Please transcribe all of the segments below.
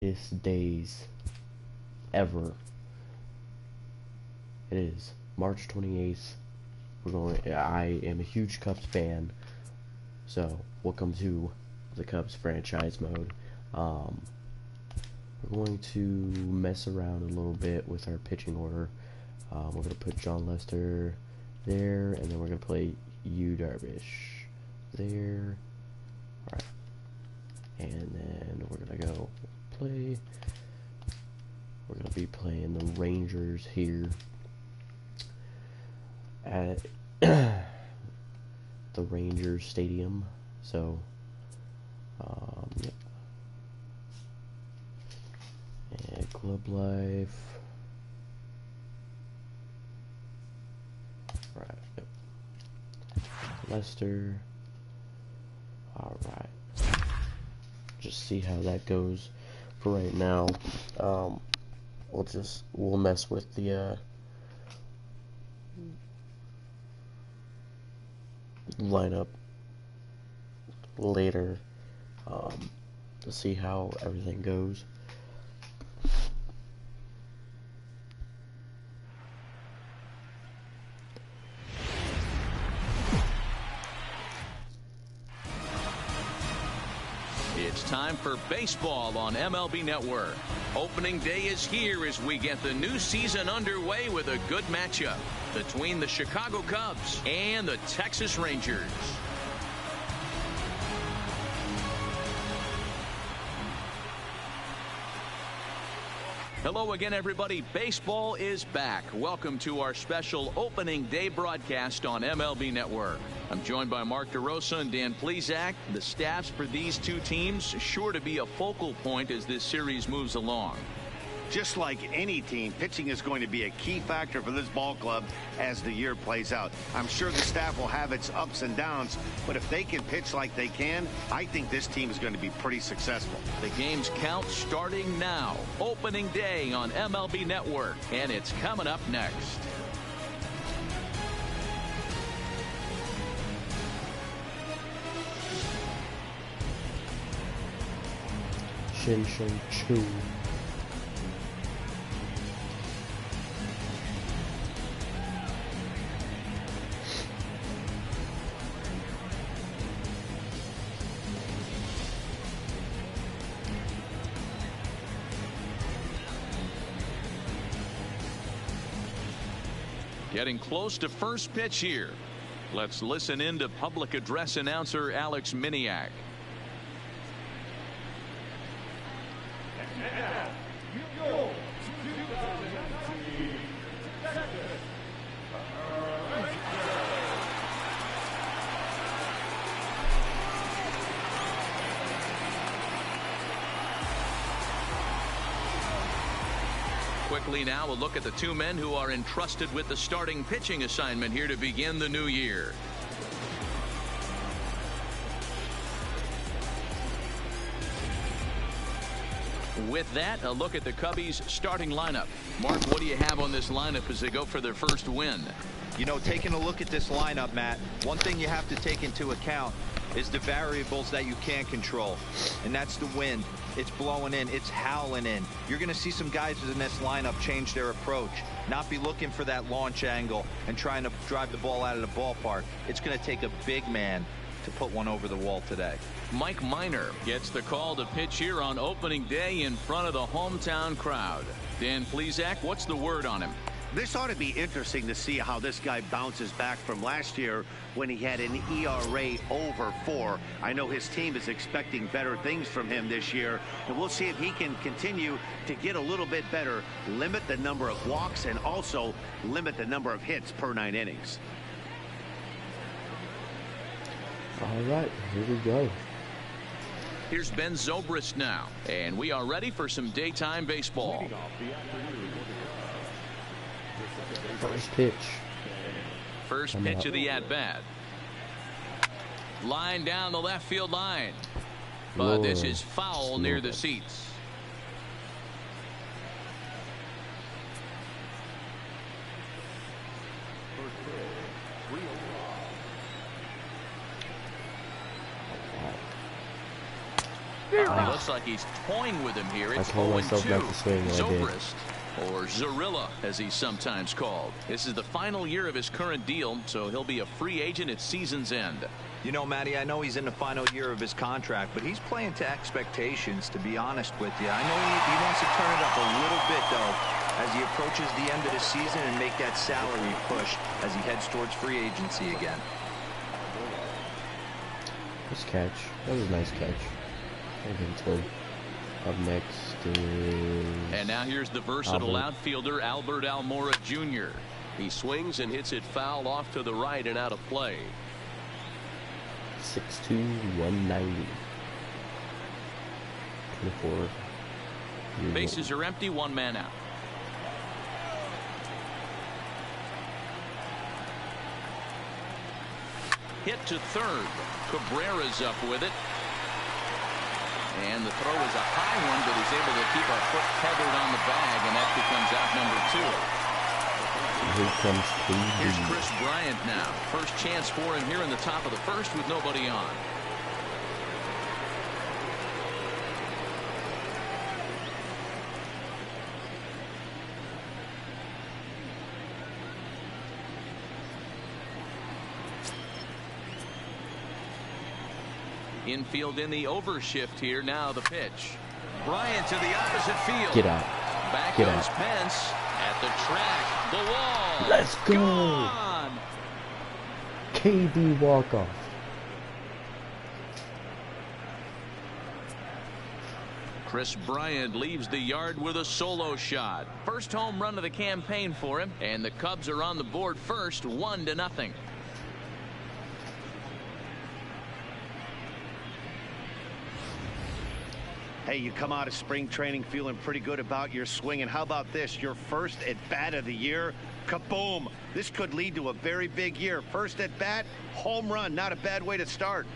Days ever. It is March 28th. I am a huge Cubs fan, so welcome to the Cubs franchise mode. We're going to mess around a little bit with our pitching order. We're going to put John Lester there, and then we're going to play Yu Darvish there. Alright. And then we're going to go play. We're going to be playing the Rangers here at the Rangers Stadium. So, yep. And Club Life. Right. Yep. Lester. Alright. Just see how that goes for right now. We'll mess with the lineup later to see how everything goes. It's time for baseball on MLB Network. Opening day is here as we get the new season underway with a good matchup between the Chicago Cubs and the Texas Rangers. Hello again, everybody. Baseball is back. Welcome to our special opening day broadcast on MLB Network. I'm joined by Mark DeRosa and Dan Plesac. The staffs for these two teams sure to be a focal point as this series moves along. Just like any team, pitching is going to be a key factor for this ball club as the year plays out. I'm sure the staff will have its ups and downs, but if they can pitch like they can, I think this team is going to be pretty successful. The game's count starting now. Opening day on MLB Network, and it's coming up next. Shin Shin Chu. Getting close to first pitch here. Let's listen in to public address announcer Alex Miniak. Quickly now, a look at the two men who are entrusted with the starting pitching assignment here to begin the new year. With that, a look at the Cubbies starting lineup. Mark, what do you have on this lineup as they go for their first win? You know, taking a look at this lineup, Matt, one thing you have to take into account is the variables that you can't control, and that's the wind. It's blowing in, it's howling in. You're going to see some guys in this lineup change their approach, not be looking for that launch angle and trying to drive the ball out of the ballpark. It's going to take a big man to put one over the wall today. Mike Minor gets the call to pitch here on opening day in front of the hometown crowd. Dan Plesac, what's the word on him? This ought to be interesting to see how this guy bounces back from last year when he had an ERA over 4. I know his team is expecting better things from him this year, and we'll see if he can continue to get a little bit better, limit the number of walks, and also limit the number of hits per 9 innings. All right, here we go. Here's Ben Zobrist now, and we are ready for some daytime baseball. First pitch. First pitch of the at-bat. Line down the left field line. But this is foul near the seats. He looks like he's toying with him here. It's 0-2. Zobrist, or Zorilla, as he's sometimes called. This is the final year of his current deal, so he'll be a free agent at season's end. You know, Matty, I know he's in the final year of his contract, but he's playing to expectations, to be honest with you. I know he wants to turn it up a little bit, though, as he approaches the end of the season and make that salary push as he heads towards free agency again. Nice catch. That was a nice catch. I'll give it to him. Up next is... And now here's the versatile outfielder, Albert Almora Jr. He swings and hits it foul off to the right and out of play. 6'2", 190. 24. Bases are empty, one man out. Hit to third. Cabrera's up with it. And the throw is a high one, but he's able to keep a foot tethered on the bag, and that becomes out number 2. Here comes Here's Chris Bryant now. First chance for him here in the top of the first with nobody on. Infield in the overshift here. Now the pitch. Bryant to the opposite field. Get out. Back Get goes out. Pence at the track. The wall. Let's go. Gone. KB walk-off. Chris Bryant leaves the yard with a solo shot. First home run of the campaign for him, and the Cubs are on the board first, 1-0. Hey, you come out of spring training feeling pretty good about your swing, and how about this? Your first at bat of the year. Kaboom! This could lead to a very big year. First at bat, home run. Not a bad way to start.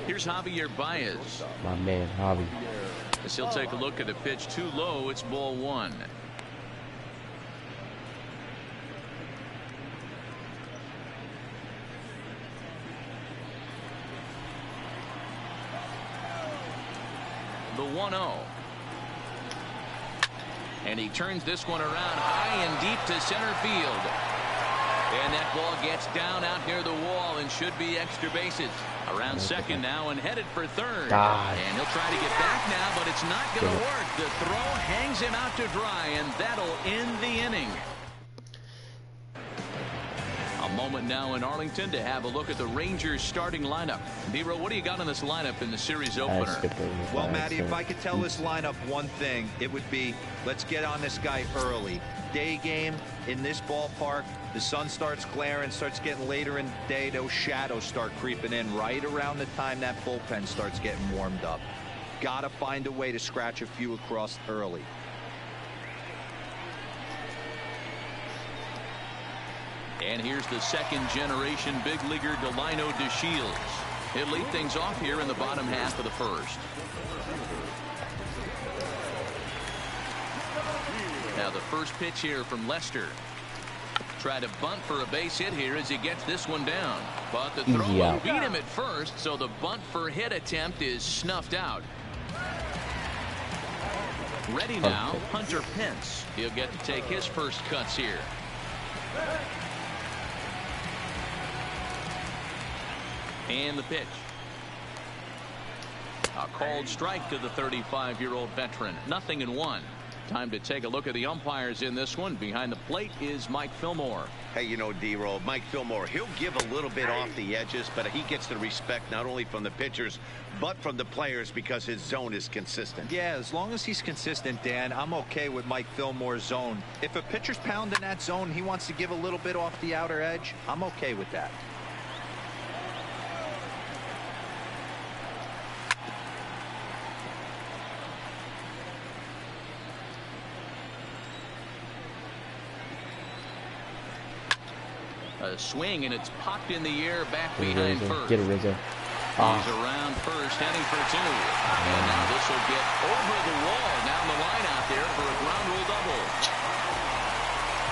Here's Javier Baez. My man, Javi. As he'll take a look at a pitch too low, it's ball 1. The 1-0. And he turns this one around high and deep to center field. And that ball gets down out near the wall and should be extra bases. Around second now and headed for third. God. And he'll try to get back now, but it's not going to work. The throw hangs him out to dry, and that'll end the inning. A moment now in Arlington to have a look at the Rangers starting lineup. Nero, what do you got in this lineup in the series opener? Well, Matty, if I could tell this lineup one thing, it would be, let's get on this guy early. Day game in this ballpark, the sun starts glaring, starts getting later in the day, those shadows start creeping in right around the time that bullpen starts getting warmed up. Gotta find a way to scratch a few across early. And here's the second-generation big leaguer Delino DeShields. He'll lead things off here in the bottom half of the first. Now the first pitch here from Lester. Try to bunt for a base hit here as he gets this one down. But the throw will beat him at first, so the bunt for hit attempt is snuffed out. Ready now, Hunter Pence. He'll get to take his first cuts here. And the pitch. A called strike to the 35-year-old veteran. 0-1. Time to take a look at the umpires in this one. Behind the plate is Mike Fillmore. Hey, you know, D-Roll, Mike Fillmore, he'll give a little bit off the edges, but he gets the respect not only from the pitchers, but from the players because his zone is consistent. Yeah, as long as he's consistent, Dan, I'm okay with Mike Fillmore's zone. If a pitcher's pounding that zone, he wants to give a little bit off the outer edge, I'm okay with that. A swing, and it's popped in the air back behind first. Get it, Rizzo. He's around first, heading for 2. And now this will get over the wall down the line out there for a ground rule double.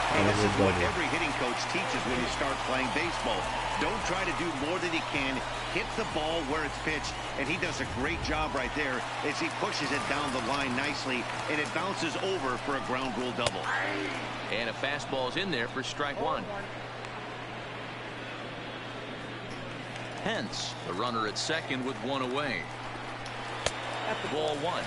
Hey, this is what every hitting coach teaches when you start playing baseball. Don't try to do more than you can. Hit the ball where it's pitched, and he does a great job right there as he pushes it down the line nicely, and it bounces over for a ground rule double. And a fastball's in there for strike one. Hence, the runner at second with one away. Ball one.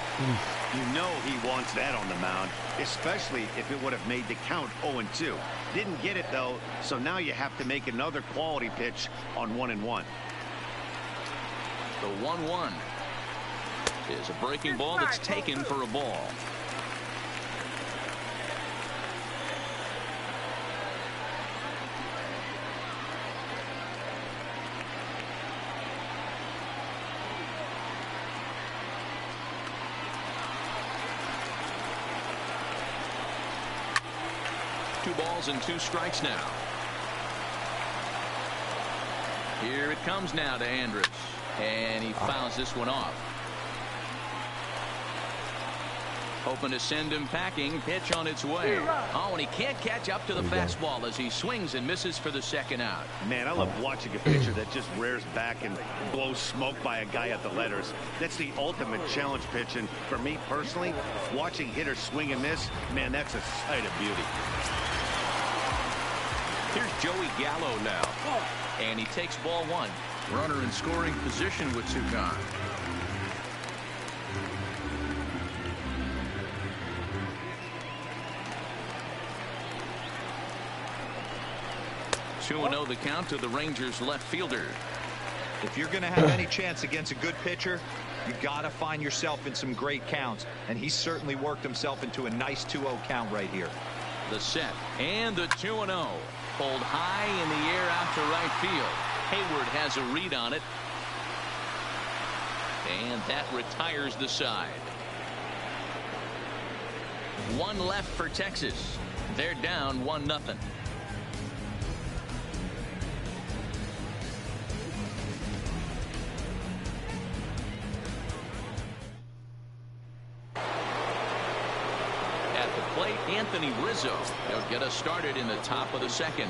You know he wants that on the mound, especially if it would have made the count 0-2. Didn't get it, though, so now you have to make another quality pitch on 1-1. The 1-1 is a breaking ball that's taken for a ball. Two balls and two strikes now. Here it comes now to Andrus, and he fouls this one off. Hoping to send him packing. Pitch on its way. Oh, and he can't catch up to the fastball as he swings and misses for the second out. Man, I love watching a pitcher that just rears back and blows smoke by a guy at the letters. That's the ultimate challenge pitch, and for me personally, watching hitters swing and miss, man, that's a sight of beauty. Here's Joey Gallo now, and he takes ball one. Runner in scoring position with two gone. Two 2-0 the count to the Rangers left fielder. If you're going to have any chance against a good pitcher, you got to find yourself in some great counts, and he certainly worked himself into a nice 2-0 count right here. The set and the 2-0. Pulled high in the air out to right field. Hayward has a read on it. And that retires the side. One left for Texas. They're down 1-0. Anthony Rizzo. He'll get us started in the top of the second.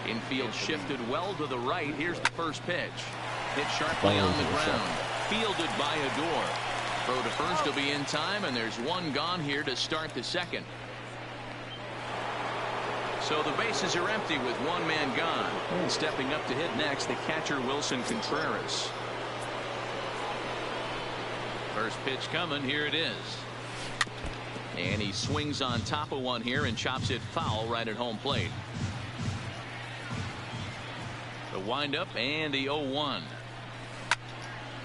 Infield shifted well to the right. Here's the first pitch. Hit sharply on the ground. Fielded by Adore. Throw to first will be in time, and there's one gone here to start the second. So the bases are empty with one man gone. And stepping up to hit next, the catcher Wilson Contreras. First pitch coming. Here it is. And he swings on top of one here and chops it foul right at home plate. The windup and the 0-1.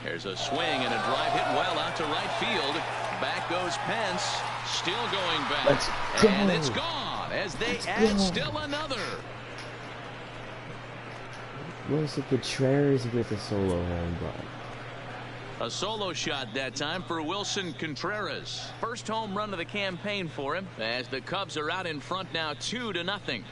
There's a swing and a drive hit well out to right field. Back goes Pence. Still going back. And it's gone as they add still another. Wilson Contreras with a solo home run. A solo shot that time for Wilson Contreras. First home run of the campaign for him as the Cubs are out in front now 2-0.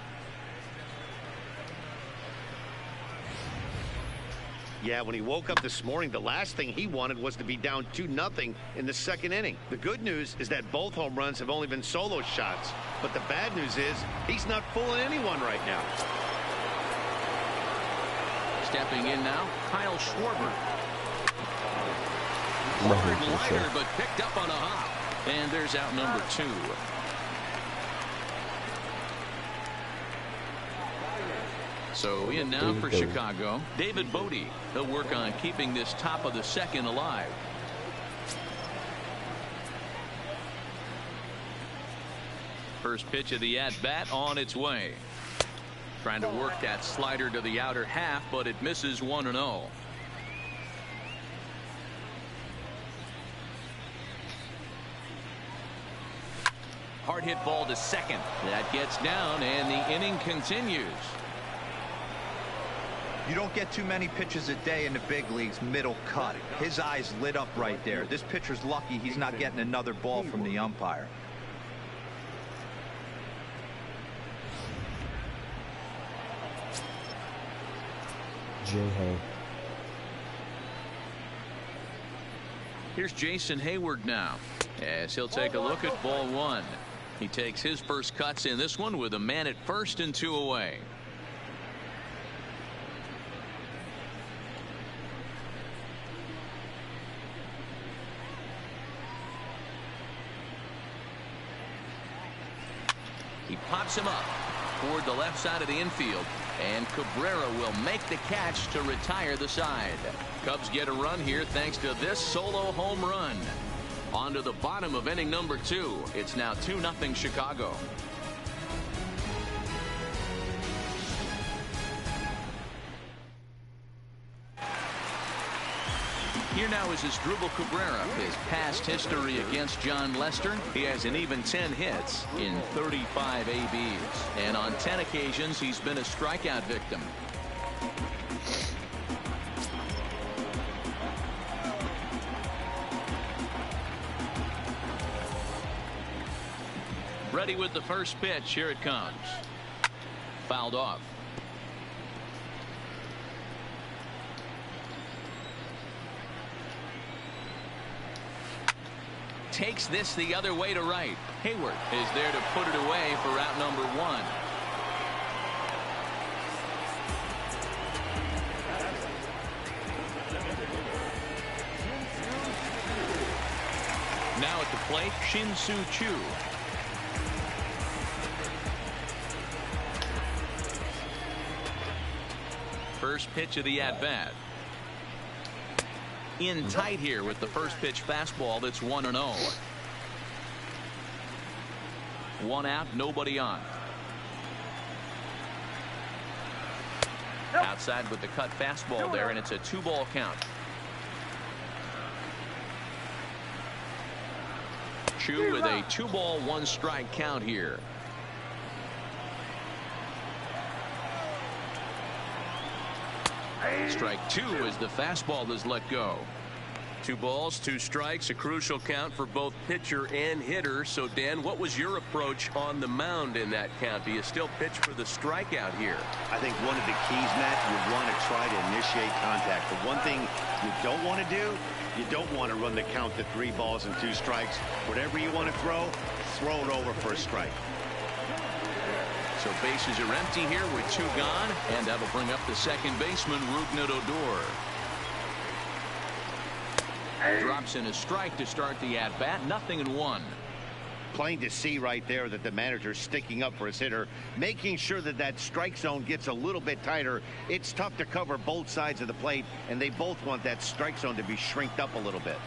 Yeah, when he woke up this morning, the last thing he wanted was to be down 2-0 in the second inning. The good news is that both home runs have only been solo shots. But the bad news is he's not fooling anyone right now. Stepping in now, Kyle Schwarber. Lighter, but picked up on a hop. And there's out number 2. So in now for Chicago, David Bote. He'll work on keeping this top of the second alive. First pitch of the at-bat on its way. Trying to work that slider to the outer half, but it misses 1-0. Hard hit ball to second. That gets down, and the inning continues. You don't get too many pitches a day in the big leagues middle cut. His eyes lit up right there. This pitcher's lucky he's not getting another ball from the umpire. J-Hay. Here's Jason Hayward now as he'll take a look at ball 1. He takes his first cuts in this one with a man at first and 2 away. He pops him up toward the left side of the infield, and Cabrera will make the catch to retire the side. Cubs get a run here thanks to this solo home run. On to the bottom of inning number 2. It's now 2-0 Chicago. Here now is Asdrubal Cabrera. His past history against Jon Lester. He has an even 10 hits in 35 ABs. And on 10 occasions, he's been a strikeout victim. Ready with the first pitch. Here it comes. Fouled off. Takes this the other way to right. Hayward is there to put it away for out number 1. Now at the plate, Shin-Soo Choo. First pitch of the at-bat. In tight here with the first pitch fastball that's 1-0. 1 out, nobody on. Outside with the cut fastball there, and it's a 2-ball count. Choo with a 2-ball 1-strike count here. Strike 2 as the fastball is let go. 2 balls, 2 strikes, a crucial count for both pitcher and hitter. So, Dan, what was your approach on the mound in that count? Do you still pitch for the strikeout here? I think one of the keys, Matt, you want to try to initiate contact. The one thing you don't want to do, you don't want to run the count to 3 balls and 2 strikes. Whatever you want to throw it over for a strike. So bases are empty here with 2 gone, and that'll bring up the second baseman, Rougned Odor. Drops in a strike to start the at-bat. 0-1. Plain to see right there that the manager's sticking up for his hitter, making sure that that strike zone gets a little bit tighter. It's tough to cover both sides of the plate, and they both want that strike zone to be shrinked up a little bit.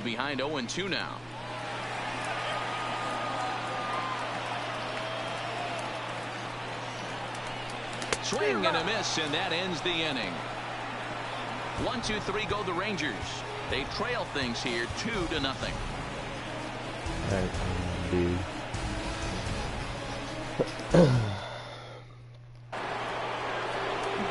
Behind 0-2 now. Swing and a miss, and that ends the inning. 1, 2, 3 go the Rangers. They trail things here 2-0. Alright, dude.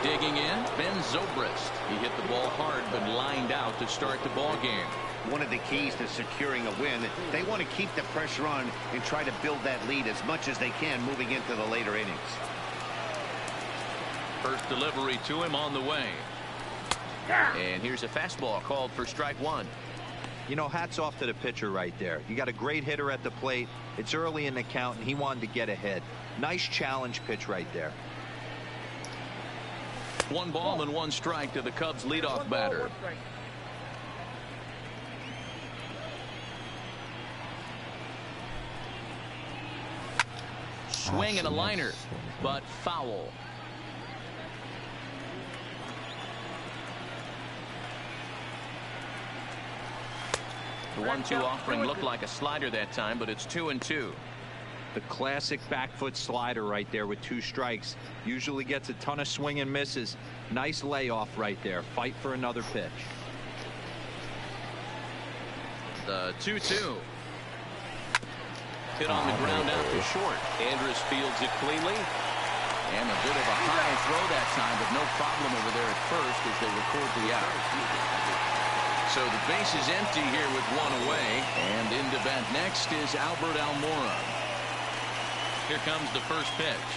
Digging in, Ben Zobrist. He hit the ball hard but lined out to start the ball game. One of the keys to securing a win, they want to keep the pressure on and try to build that lead as much as they can moving into the later innings. First delivery to him on the way. And here's a fastball called for strike 1. You know, hats off to the pitcher right there. You got a great hitter at the plate. It's early in the count, and he wanted to get ahead. Nice challenge pitch right there. 1 ball and 1 strike to the Cubs leadoff batter. Swing and a liner, but foul. The 1-2 offering looked like a slider that time, but it's 2-2. The classic back foot slider right there with 2 strikes. Usually gets a ton of swing and misses. Nice layoff right there. Fight for another pitch. The 2-2. Hit on the ground out to short. Andrus fields it cleanly. And a bit of a high throw that time, but no problem over there at first as they record the out. So the base is empty here with 1 away, and in to bat next is Albert Almora. Here comes the first pitch.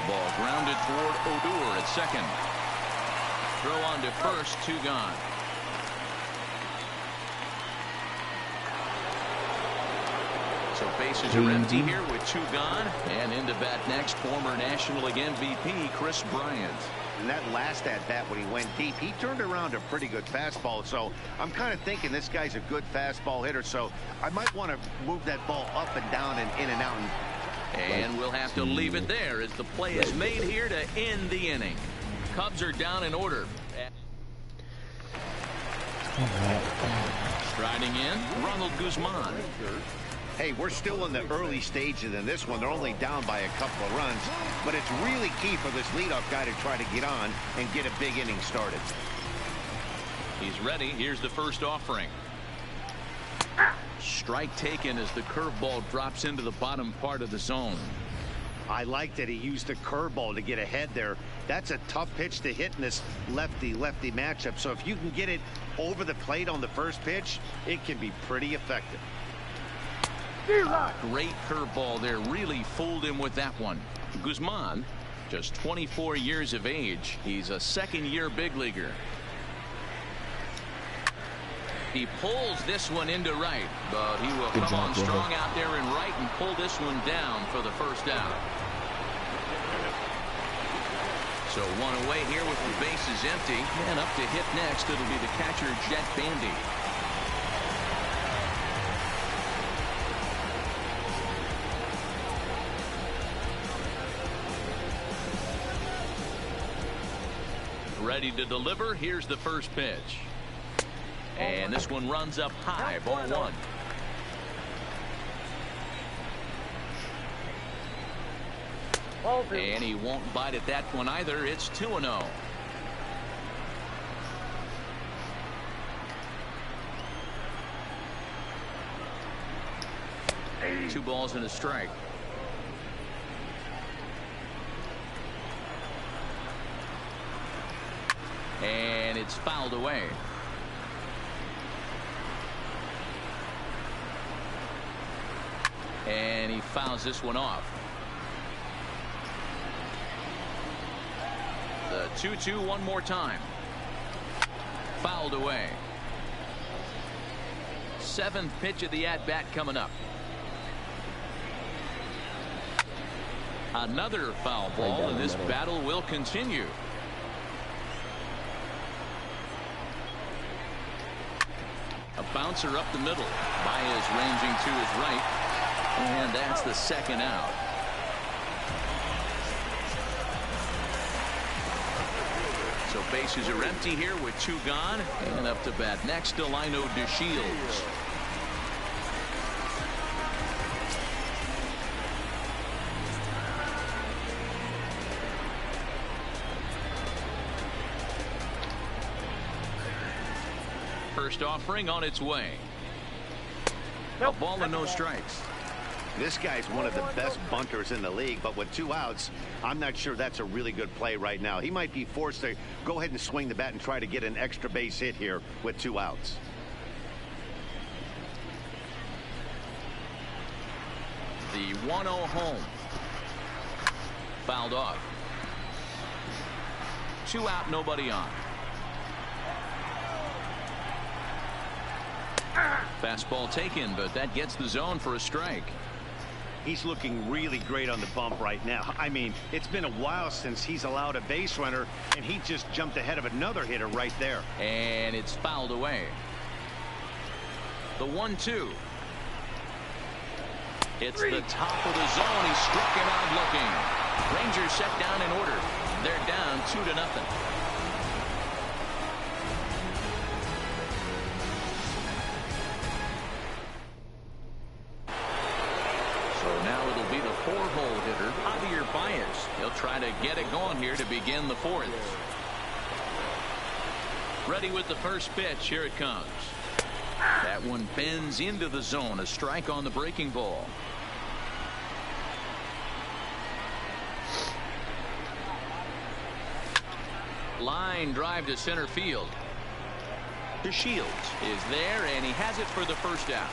Ball grounded toward Odor at second. Throw on to first, 2 gone. So bases are empty here with 2 gone. And into bat next, former National League MVP Kris Bryant. And that last at-bat when he went deep, he turned around a pretty good fastball. So I'm kind of thinking this guy's a good fastball hitter. So I might want to move that ball up and down and in and out. And we'll have to leave it there as the play is made here to end the inning. Cubs are down in order. Striding in, Ronald Guzman. Hey, we're still in the early stages in this one. They're only down by a couple of runs, but it's really key for this leadoff guy to try to get on and get a big inning started. He's ready. Here's the first offering. Strike taken as the curveball drops into the bottom part of the zone. I like that he used the curveball to get ahead there. That's a tough pitch to hit in this lefty-lefty matchup. So if you can get it over the plate on the first pitch, it can be pretty effective. Great curveball there. Really fooled him with that one. Guzman, just 24 years of age. He's a second-year big leaguer. He pulls this one into right, but he will come on strong out there in right and pull this one down for the first out. So 1 away here with the bases empty, and up to hit next it'll be the catcher Jett Bandy. Ready to deliver. Here's the first pitch. And this one runs up high. Ball 1. And he won't bite at that one either. It's 2-0. Two balls and a strike. And it's fouled away. And he fouls this one off. The 2-2 one more time. Fouled away. 7th pitch of the at-bat coming up. Another foul ball, and this battle will continue. A bouncer up the middle. Baez ranging to his right. And that's the second out. So bases are empty here with 2 gone. And up to bat next, Delino DeShields. First offering on its way. A ball and no strikes. This guy's one of the best bunters in the league, but with 2 outs, I'm not sure that's a really good play right now. He might be forced to go ahead and swing the bat and try to get an extra base hit here with 2 outs. The 1-0 home. Fouled off. 2 out, nobody on. Fastball taken, but that gets the zone for a strike. He's looking really great on the bump right now. I mean, it's been a while since he's allowed a base runner, and he just jumped ahead of another hitter right there. And it's fouled away. The 1-2. It's the top of the zone. He struck him out looking. Rangers set down in order. They're down 2-0. Four-hole hitter Javier Baez. He'll try to get it going here to begin the 4th. Ready with the first pitch. Here it comes. That one bends into the zone. A strike on the breaking ball. Line drive to center field. DeShields is there, and he has it for the first out.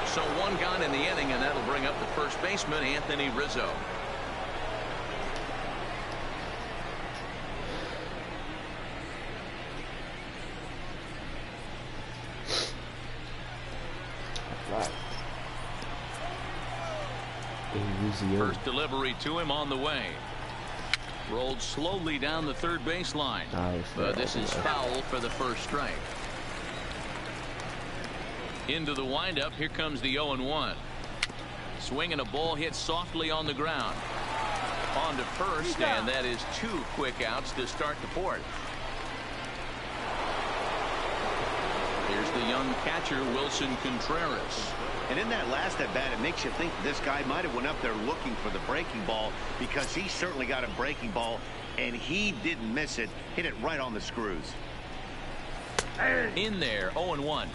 So 1 gone in the inning, and that'll bring up the first baseman, Anthony Rizzo. First delivery to him on the way. Rolled slowly down the third baseline. Nice. But this is foul for the first strike. Into the windup. Here comes the 0-1. Swinging a ball hit softly on the ground. On to first, and that is 2 quick outs to start the fourth. Here's the young catcher, Wilson Contreras. And in that last at bat, it makes you think this guy might have went up there looking for the breaking ball, because he certainly got a breaking ball, and he didn't miss it. Hit it right on the screws. In there, 0-1.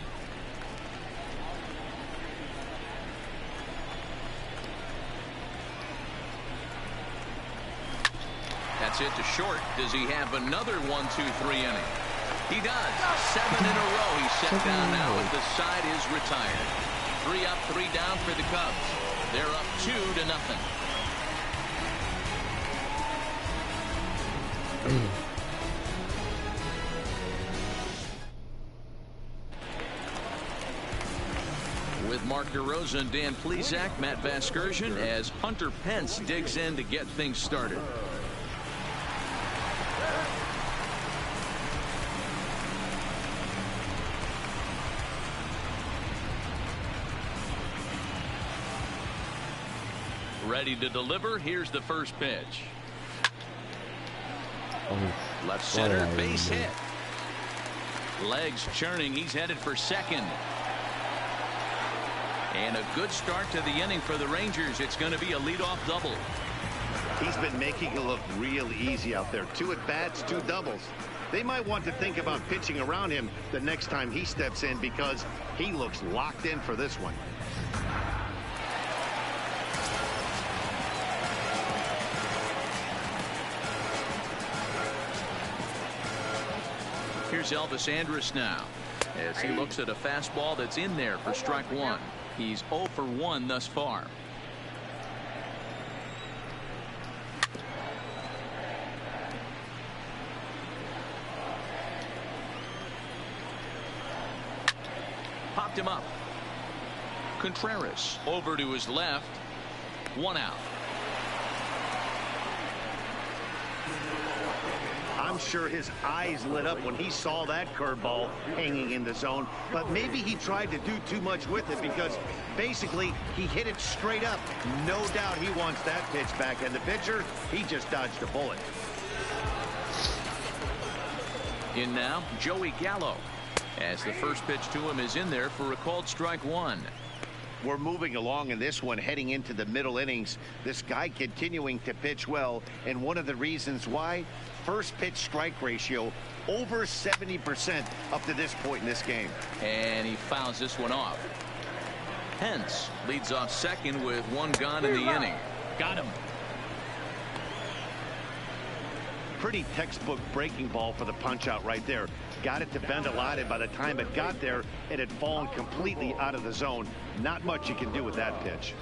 That's it to short. Does he have another 1-2-3 inning? He does. 7 in a row. He's set down now as the side is retired. 3 up, 3 down for the Cubs. They're up 2-0. With Mark DeRosa and Dan Plesac, Matt Vasgersian as Hunter Pence digs in to get things started. Ready to deliver. Here's the first pitch. Left center, base hit. Legs churning. He's headed for second. And a good start to the inning for the Rangers. It's going to be a leadoff double. He's been making it look real easy out there. 2 at-bats, 2 doubles. They might want to think about pitching around him the next time he steps in, because he looks locked in for this one. Here's Elvis Andrus now as he looks at a fastball that's in there for strike 1. He's 0 for 1 thus far. Popped him up. Contreras over to his left. 1 out. I'm sure his eyes lit up when he saw that curveball hanging in the zone, but maybe he tried to do too much with it, because basically he hit it straight up. No doubt he wants that pitch back, and the pitcher, he just dodged a bullet. In now, Joey Gallo, as the first pitch to him is in there for a called strike 1. We're moving along in this one, heading into the middle innings. This guy continuing to pitch well, and one of the reasons why, first pitch strike ratio over 70% up to this point in this game. And he fouls this one off. Pence leads off second with 1 gone in the inning. Got him. Pretty textbook breaking ball for the punch out right there. Got it to bend a lot, and by the time it got there, it had fallen completely out of the zone. Not much you can do with that pitch.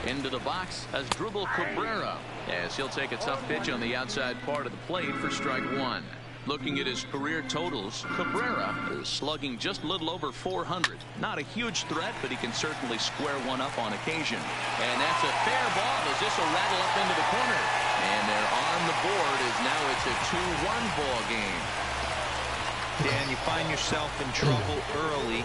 Into the box Asdrubal Cabrera, as he'll take a tough pitch on the outside part of the plate for strike 1. Looking at his career totals, Cabrera is slugging just a little over 400. Not a huge threat, but he can certainly square one up on occasion. And that's a fair ball as this will rattle up into the corner. And they're on the board as now it's a 2-1 ball game. Dan, you find yourself in trouble early,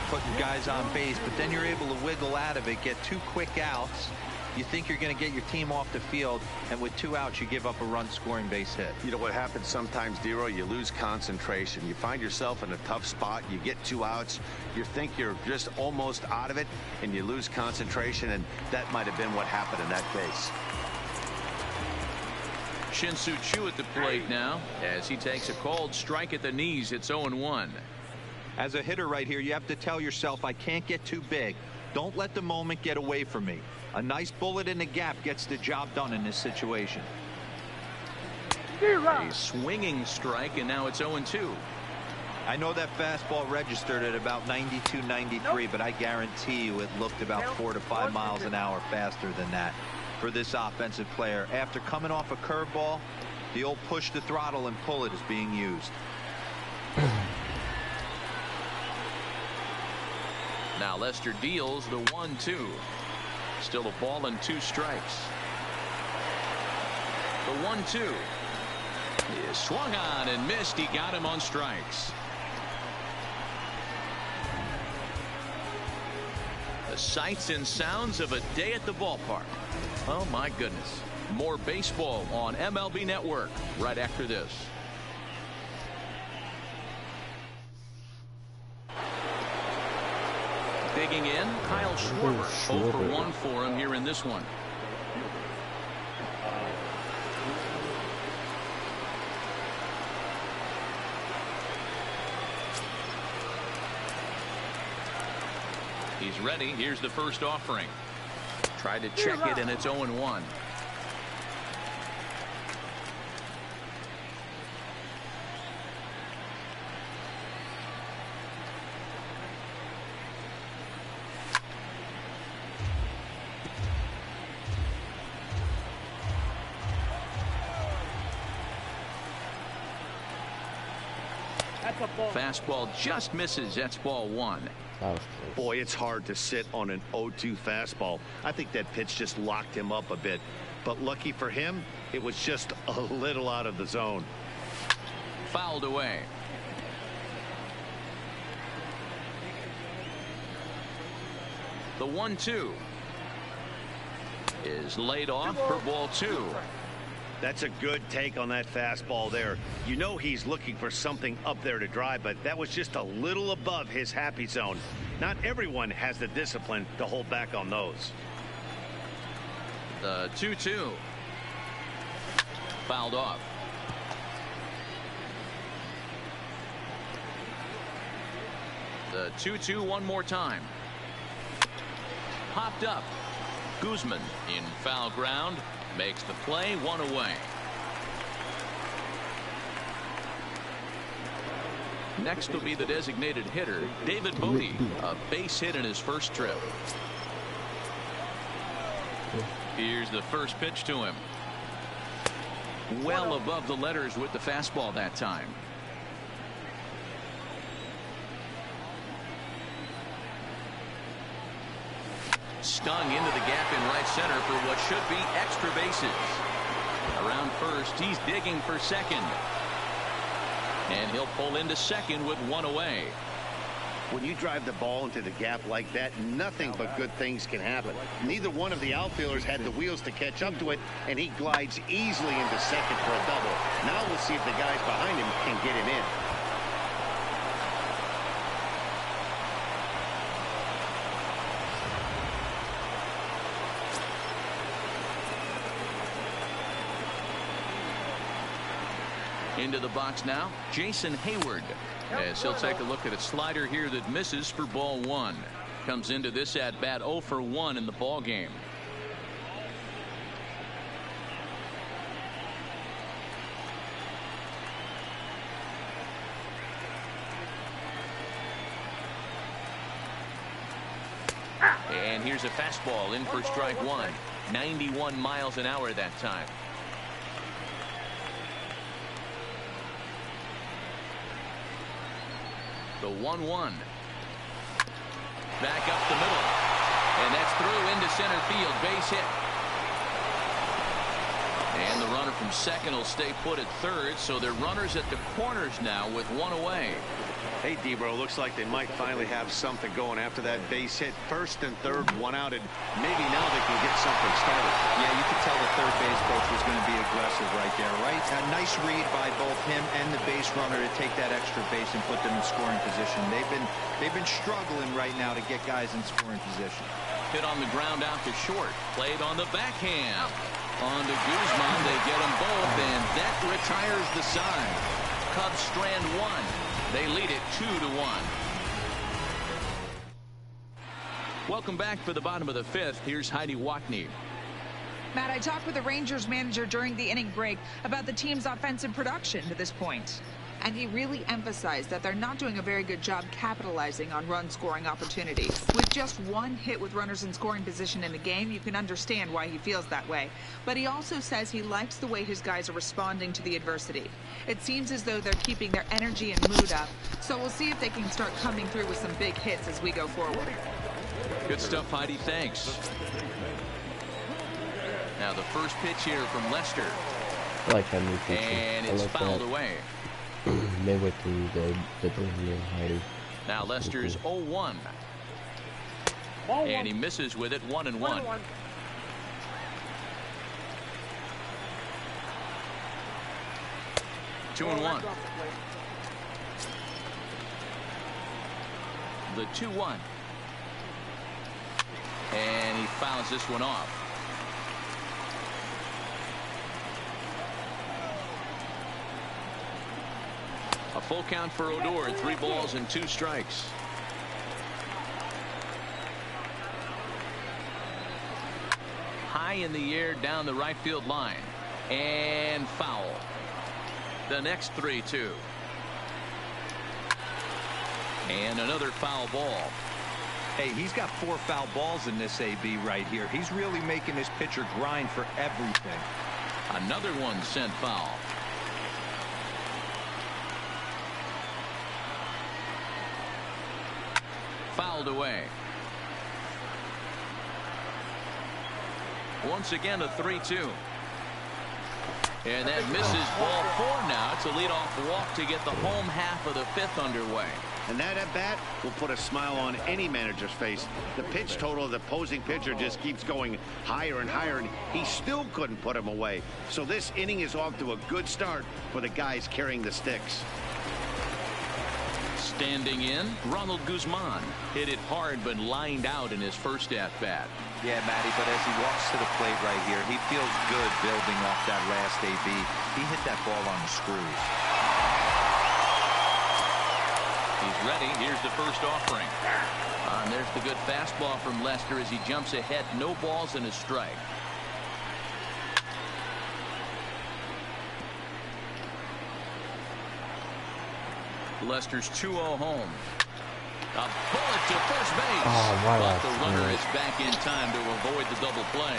putting guys on base, but then you're able to wiggle out of it, get 2 quick outs. You think you're going to get your team off the field, and with 2 outs, you give up a run-scoring base hit. You know what happens sometimes, Dero? You lose concentration. You find yourself in a tough spot. You get 2 outs. You think you're just almost out of it, and you lose concentration, and that might have been what happened in that case. Shin-Soo Choo at the plate now as he takes a called strike at the knees. It's 0-1. As a hitter right here, you have to tell yourself, I can't get too big. Don't let the moment get away from me. A nice bullet in the gap gets the job done in this situation. A swinging strike, and now it's 0-2. I know that fastball registered at about 92, 93, but I guarantee you it looked about 4 to 5 miles an hour faster than that for this offensive player. After coming off a curveball, The old push the throttle and pull it is being used. Now Lester deals the 1-2. Still a ball and 2 strikes. The 1-2 is swung on and missed. He got him on strikes. The sights and sounds of a day at the ballpark. Oh my goodness. More baseball on MLB Network right after this. Digging in, Kyle Schwarber. 0 for 1 for him here in this one. He's ready. Here's the first offering. Tried to check it, and it's 0-1. Fastball just misses. That's ball 1. Boy, it's hard to sit on an 0-2 fastball. I think that pitch just locked him up a bit. But lucky for him, it was just a little out of the zone. Fouled away. The 1-2 is laid off for ball 2. That's a good take on that fastball there. You know he's looking for something up there to drive, but that was just a little above his happy zone. Not everyone has the discipline to hold back on those. The 2-2 fouled off. The 2-2 one more time. Popped up. Guzman in foul ground. Makes the play, 1 away. Next will be the designated hitter, David Bote, a base hit in his first trip. Here's the first pitch to him. Well above the letters with the fastball that time. Stung into the gap in right center for what should be extra bases. Around first, he's digging for second. And he'll pull into second with 1 away. When you drive the ball into the gap like that, nothing but good things can happen. Neither one of the outfielders had the wheels to catch up to it, and he glides easily into second for a double. Now we'll see if the guys behind him can get him in. Into the box now, Jason Hayward, as he'll take a look at a slider here that misses for ball 1. Comes into this at bat 0 for 1 in the ball game. And here's a fastball in for strike 1. 91 miles an hour that time. The 1-1. Back up the middle. And that's through into center field. Base hit. And the runner from second will stay put at third. So they're runners at the corners now with 1 away. Hey, Debro, looks like they might finally have something going after that base hit. First and third, 1 out, and maybe now they can get something started. Yeah, you could tell the third base coach was going to be aggressive right there, right? A nice read by both him and the base runner to take that extra base and put them in scoring position. They've been struggling right now to get guys in scoring position. Hit on the ground out to short. Played on the backhand. On to Guzman. They get them both, and that retires the side. Cubs strand 1. They lead it 2-1. Welcome back for the bottom of the 5th. Here's Heidi Watney. Matt, I talked with the Rangers manager during the inning break about the team's offensive production to this point. and he really emphasized that they're not doing a very good job capitalizing on run-scoring opportunities. With just one hit with runners in scoring position in the game, you can understand why he feels that way. But he also says he likes the way his guys are responding to the adversity. It seems as though they're keeping their energy and mood up, so we'll see if they can start coming through with some big hits as we go forward. Good stuff, Heidi. Thanks. Now the first pitch here from Lester. I like that new feature. And it's fouled away. Midway through the Brady and Heidi. Now Lester's 0-1. And he misses with it, 1-1. 2-1. The 2-1. And he fouls this one off. A full count for Odor, 3 balls and 2 strikes. High in the air down the right field line. And foul. The next 3-2. And another foul ball. Hey, he's got 4 foul balls in this AB right here. He's really making his pitcher grind for everything. Another one sent foul. Fouled away. Once again, a 3-2. And that misses ball 4 now. It's a leadoff walk to get the home half of the 5th underway. And that at bat will put a smile on any manager's face. The pitch total of the opposing pitcher just keeps going higher and higher, and he still couldn't put him away. So this inning is off to a good start for the guys carrying the sticks. Standing in, Ronald Guzman hit it hard but lined out in his first at-bat. Yeah, Matty, but as he walks to the plate right here, he feels good building off that last AB. He hit that ball on the screws. He's ready. Here's the first offering. And there's the good fastball from Lester as he jumps ahead. No balls and a strike. Lester's 2-0 home. A bullet to first base. Oh, wow. But the runner is back in time to avoid the double play.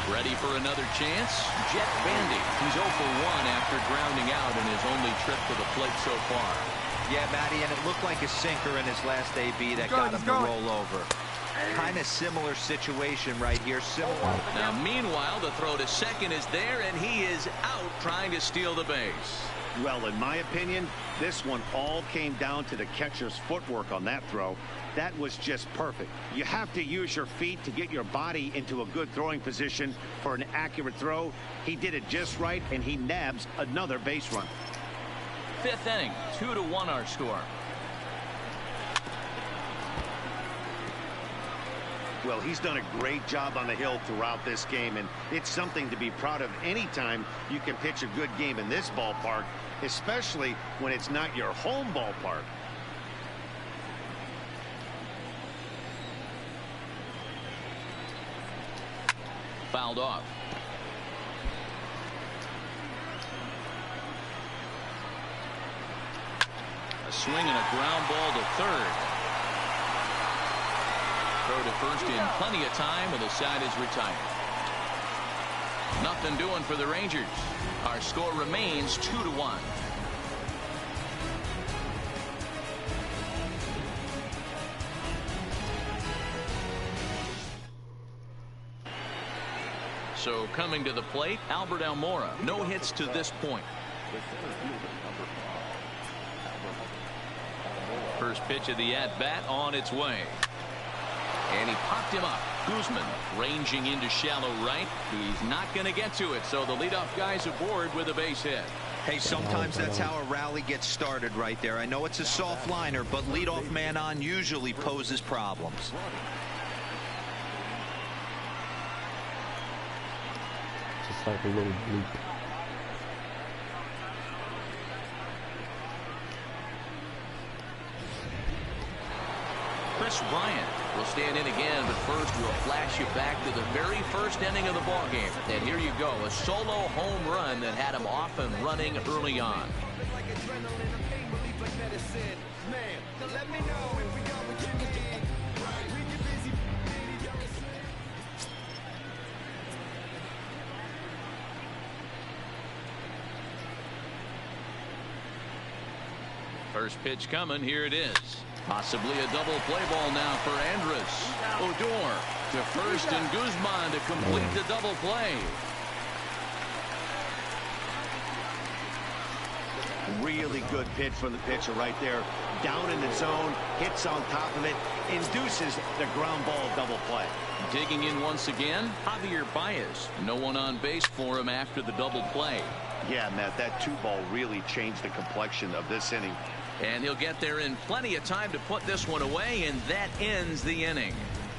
Ready for another chance? Jet Bandy. He's 0 for 1 after grounding out in his only trip to the plate so far. Yeah, Matty, and it looked like a sinker in his last AB that got him to roll over. Kind of similar situation right here. Similar. Now, meanwhile, the throw to second is there, and he is out trying to steal the base. Well, in my opinion, this one all came down to the catcher's footwork on that throw. That was just perfect. You have to use your feet to get your body into a good throwing position for an accurate throw. He did it just right, and he nabs another base run. 5th inning, 2-1 our score. Well, he's done a great job on the hill throughout this game, and it's something to be proud of anytime you can pitch a good game in this ballpark, especially when it's not your home ballpark. Fouled off. A swing and a ground ball to third. Throw to first in plenty of time, and the side is retired. Nothing doing for the Rangers. Our score remains 2-1. So coming to the plate, Albert Almora. No hits to this point. First pitch of the at-bat on its way. And he popped him up. Guzman ranging into shallow right. He's not going to get to it, so the leadoff guy's aboard with a base hit. Hey, sometimes that's how a rally gets started right there. I know it's a soft liner, but leadoff man on usually poses problems. Just like a little bloop. Chris Bryant We'll stand in again, but first we'll flash you back to the very first inning of the ballgame. And here you go, a solo home run that had him off and running early on. First pitch coming. Here it is. Possibly a double play ball now for Andrus. Odor to first and Guzman to complete the double play. Really good pitch from the pitcher right there. Down in the zone, hits on top of it, induces the ground ball double play. Digging in once again, Javier Baez. No one on base for him after the double play. Yeah, Matt, that 2-ball really changed the complexion of this inning. And he'll get there in plenty of time to put this one away, and that ends the inning.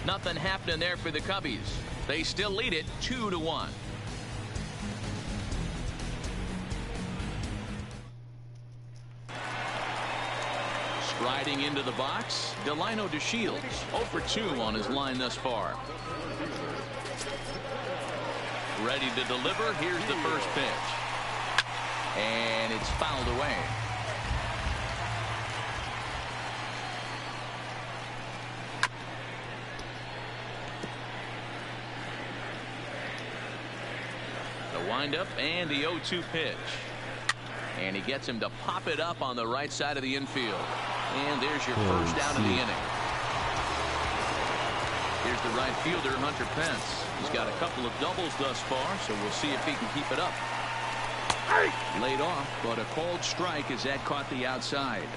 Nothing happening there for the Cubbies. They still lead it 2-1. Striding into the box, Delino DeShields, 0 for 2 on his line thus far. Ready to deliver. Here's the first pitch. And it's fouled away. The windup and the 0-2 pitch. And he gets him to pop it up on the right side of the infield. And there's your first out of the inning. Here's the right fielder, Hunter Pence. He's got a couple of doubles thus far, so we'll see if he can keep it up. Laid off, but a cold strike as that caught the outside.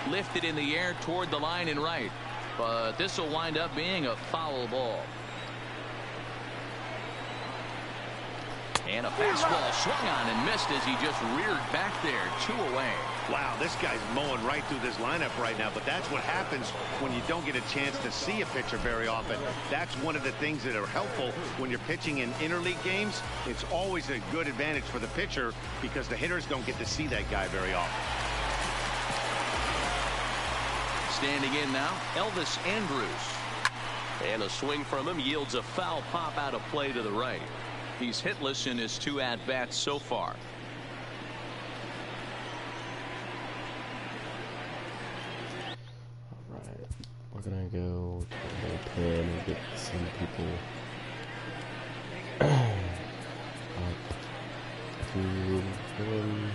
Lifted in the air toward the line and right. But this will wind up being a foul ball. And a fastball swung on and missed as he just reared back there. 2 away. Wow, this guy's mowing right through this lineup right now, but that's what happens when you don't get a chance to see a pitcher very often. That's one of the things that are helpful when you're pitching in interleague games. It's always a good advantage for the pitcher because the hitters don't get to see that guy very often. Standing in now, Elvis Andrus. And a swing from him yields a foul pop out of play to the right. He's hitless in his 2 at-bats so far. Alright, we're gonna go to the bullpen and get some people up to 1.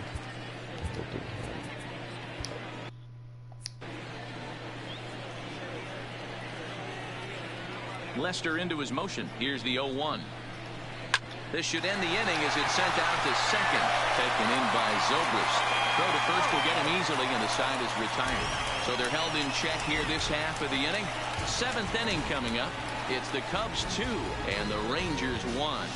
Lester into his motion. Here's the 0-1. This should end the inning as it's sent out to second. Taken in by Zobrist. Throw to first will get him easily, and the side is retired. So they're held in check here this half of the inning. 7th inning coming up. It's the Cubs 2 and the Rangers 1.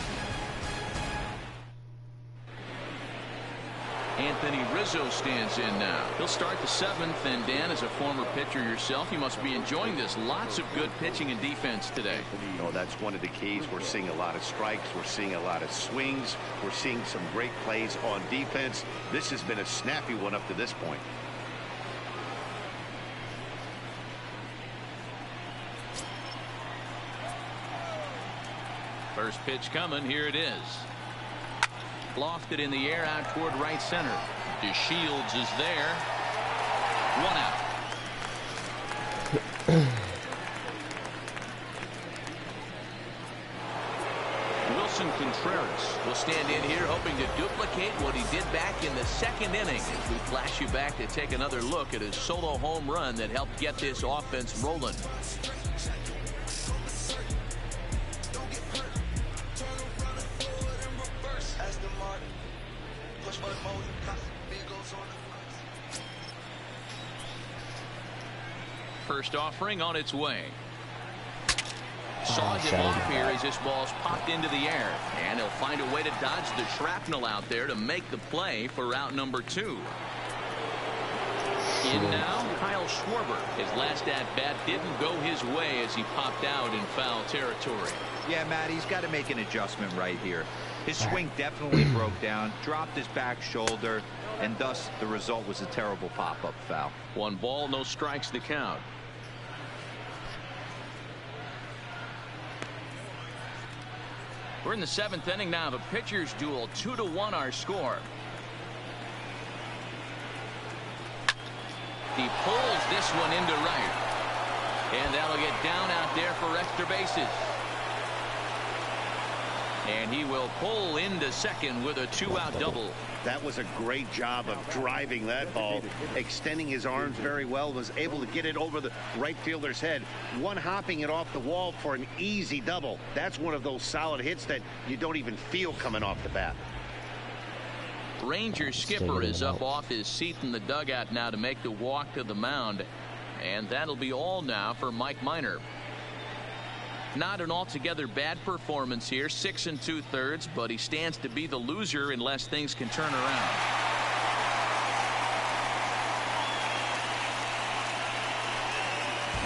Anthony Rizzo stands in now. He'll start the 7th, and Dan, as a former pitcher yourself, you must be enjoying this. Lots of good pitching and defense today. Oh, that's one of the keys. We're seeing a lot of strikes. We're seeing a lot of swings. We're seeing some great plays on defense. This has been a snappy one up to this point. First pitch coming. Here it is. Lofted in the air out toward right center. DeShields is there. 1 out. Wilson Contreras will stand in here hoping to duplicate what he did back in the 2nd inning. We flash you back to take another look at his solo home run that helped get this offense rolling. First offering on its way. Saws him off here as this ball's popped into the air. And he'll find a way to dodge the shrapnel out there to make the play for out number 2. In now, Kyle Schwarber. His last at-bat didn't go his way as he popped out in foul territory. Yeah, Matt, he's got to make an adjustment right here. His swing definitely broke down, dropped his back shoulder, and thus the result was a terrible pop-up foul. 1 ball, no strikes to count. We're in the 7th inning now of a pitcher's duel. 2-1 our score. He pulls this one into right. And that'll get down out there for extra bases. And he will pull into second with a 2-out double. That was a great job of driving that ball, extending his arms very well, was able to get it over the right fielder's head, one-hopping it off the wall for an easy double. That's one of those solid hits that you don't even feel coming off the bat. Ranger skipper is up off his seat in the dugout now to make the walk to the mound. And that'll be all now for Mike Minor. Not an altogether bad performance here, 6 2/3, but he stands to be the loser unless things can turn around.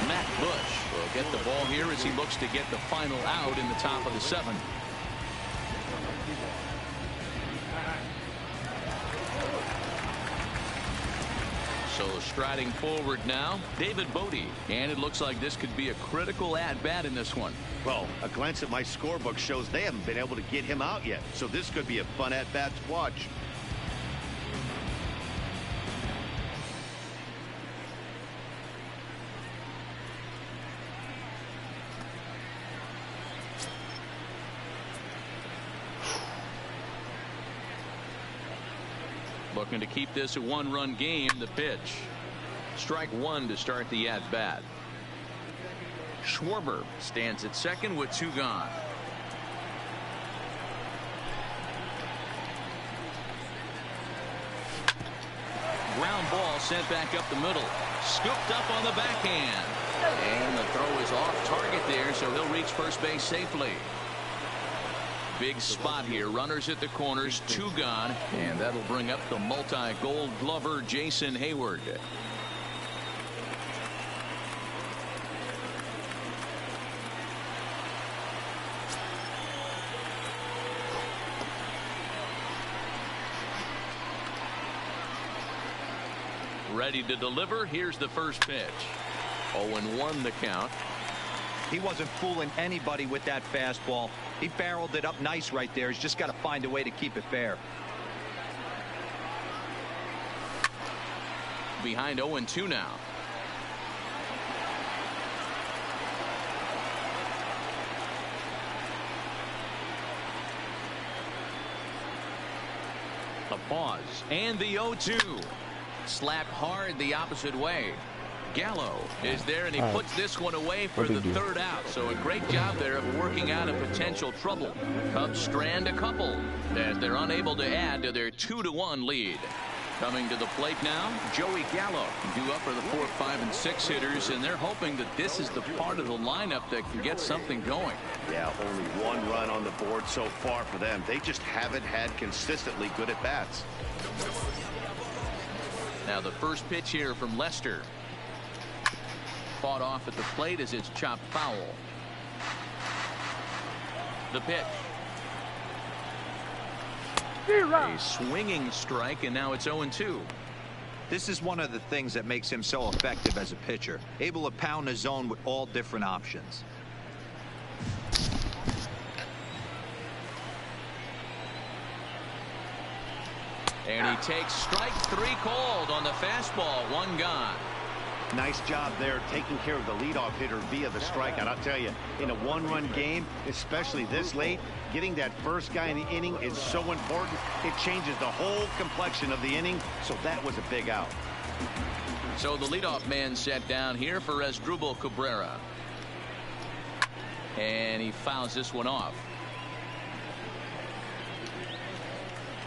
Matt Bush will get the ball here as he looks to get the final out in the top of the 7th. So striding forward now, David Bote. And it looks like this could be a critical at-bat in this one. Well, a glance at my scorebook shows they haven't been able to get him out yet. So this could be a fun at-bat to watch. Looking to keep this a 1-run game. The pitch. Strike 1 to start the at-bat. Schwarber stands at second with 2 gone. Ground ball sent back up the middle. Scooped up on the backhand. And the throw is off target there, so he'll reach first base safely. Big spot here. Runners at the corners, 2 gone, and that'll bring up the multi-gold glover Jason Hayward. Ready to deliver. Here's the first pitch. 0-1 the count. He wasn't fooling anybody with that fastball. He barreled it up nice right there. He's just got to find a way to keep it fair. Behind 0-2 now. A pause. And the 0-2. Slapped hard the opposite way. Gallo is there, and he puts this one away for the 3rd out. So a great job there of working out a potential trouble. Cubs strand a couple as they're unable to add to their 2-1 lead. Coming to the plate now, Joey Gallo due up for the 4, 5, and 6 hitters, and they're hoping that this is the part of the lineup that can get something going. Yeah, only 1 run on the board so far for them. They just haven't had consistently good at bats. Now the first pitch here from Lester. Fought off at the plate as it's chopped foul. The pitch. A swinging strike, and now it's 0-2. This is one of the things that makes him so effective as a pitcher. Able to pound the zone with all different options. And he takes strike 3 called on the fastball. 1 gone. Nice job there taking care of the leadoff hitter via the strikeout. I'll tell you, in a 1-run game, especially this late, getting that first guy in the inning is so important. It changes the whole complexion of the inning, so that was a big out. So the leadoff man set down here for Asdrubal Cabrera. And he fouls this one off.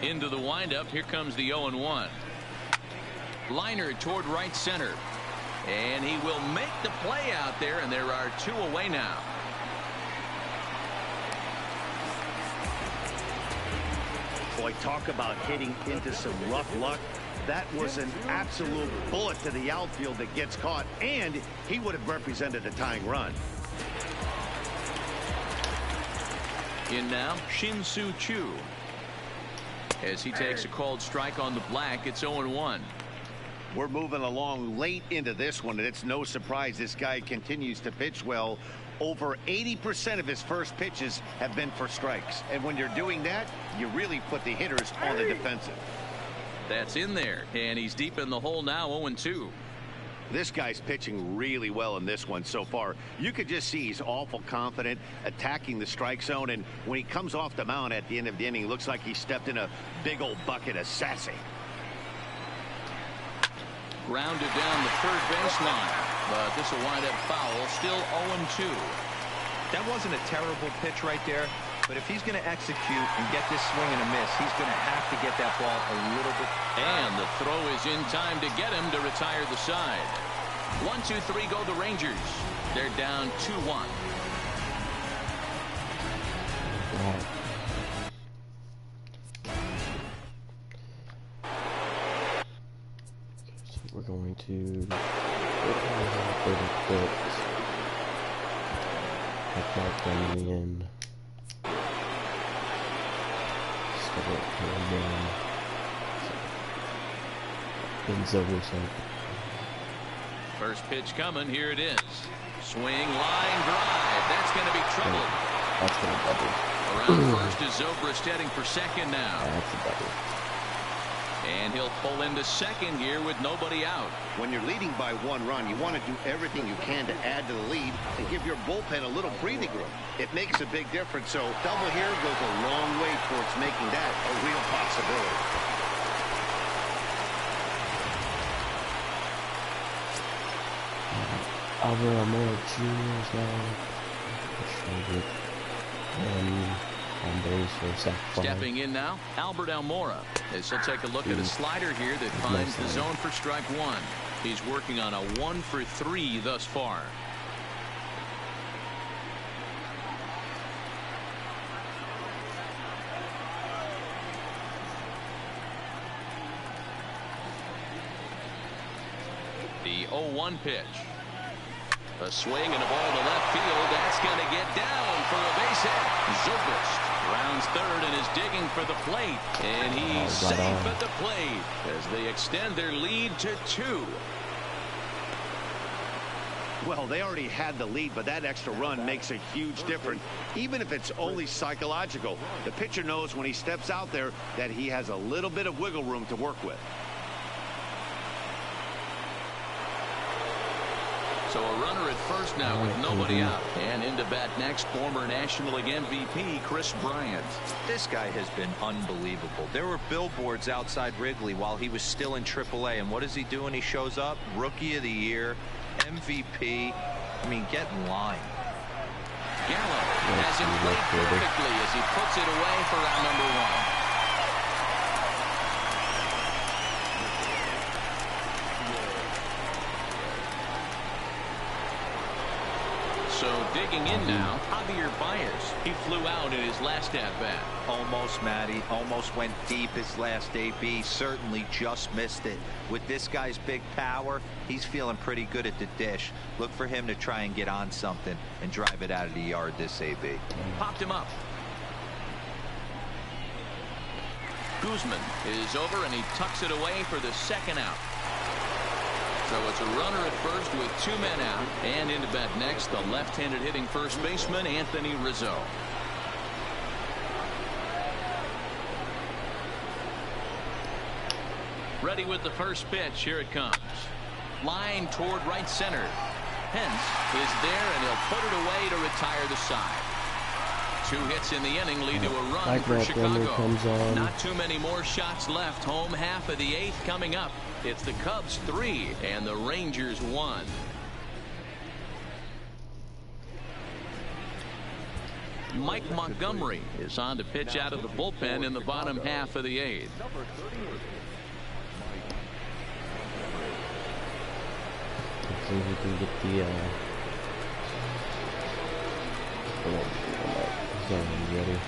Into the windup. Here comes the 0-1. Liner toward right center. And he will make the play out there, and there are 2 away now. Boy, talk about hitting into some rough luck. That was an absolute bullet to the outfield that gets caught, and he would have represented a tying run. In now, Shin-Soo Choo. As he takes a called strike on the black, it's 0-1. We're moving along late into this one, and it's no surprise this guy continues to pitch well. Over 80% of his first pitches have been for strikes. And when you're doing that, you really put the hitters on the defensive. That's in there, and he's deep in the hole now, 0-2. This guy's pitching really well in this one so far. You could just see he's awful confident attacking the strike zone, and when he comes off the mound at the end of the inning, it looks like he stepped in a big old bucket of sassy. Grounded down the third baseline, but this will wind up foul. Still 0-2. That wasn't a terrible pitch right there, but if he's going to execute and get this swing and a miss, he's going to have to get that ball a little bit. And the throw is in time to get him to retire the side. 1, 2, 3 go the Rangers. They're down 2-1. Wow. So we're going to have Mark Lemley in. First pitch coming. Here it is. Swing, line drive. That's going to be trouble. That's going to double. Around first is Zobrist heading for second now. That's a double. And he'll pull into second here with nobody out. When you're leading by 1 run, you want to do everything you can to add to the lead and give your bullpen a little breathing room. It makes a big difference, so double here goes a long way towards making that a real possibility. Alvaro Almora Jr. is now on base for a sac fly. Stepping in now, Albert Almora, as he'll take a look at a slider here that finds the zone for strike 1. He's working on a 1 for 3 thus far. The 0-1 pitch. A swing and a ball to left field. That's going to get down for a base hit. Zobrist rounds third and is digging for the plate. And he's safe at the plate as they extend their lead to 2. Well, they already had the lead, but that extra run makes a huge difference. Even if it's only psychological, the pitcher knows when he steps out there that he has a little bit of wiggle room to work with. So a runner at first now with nobody out. And into bat next, former National League MVP Kris Bryant. This guy has been unbelievable. There were billboards outside Wrigley while he was still in AAA. And what does he do when he shows up? Rookie of the Year, MVP. I mean, get in line. Gallo has him played perfectly as he puts it away for round number 1. So digging in now, Javier Baez. He flew out in his last at-bat. Almost, Matty. Almost went deep his last AB. Certainly just missed it. With this guy's big power, he's feeling pretty good at the dish. Look for him to try and get on something and drive it out of the yard this AB. Popped him up. Guzman is over and he tucks it away for the second out. So it's a runner at first with 2 men out. And into bat next, the left-handed hitting first baseman, Anthony Rizzo. Ready with the first pitch. Here it comes. Line toward right center. Pence is there, and he'll put it away to retire the side. 2 hits in the inning lead to a run for Chicago. Not too many more shots left. Home half of the 8th coming up. It's the Cubs 3 and the Rangers 1. Mike Montgomery is on to pitch out of the bullpen in the bottom half of the 8th. See if we can get the zone ready.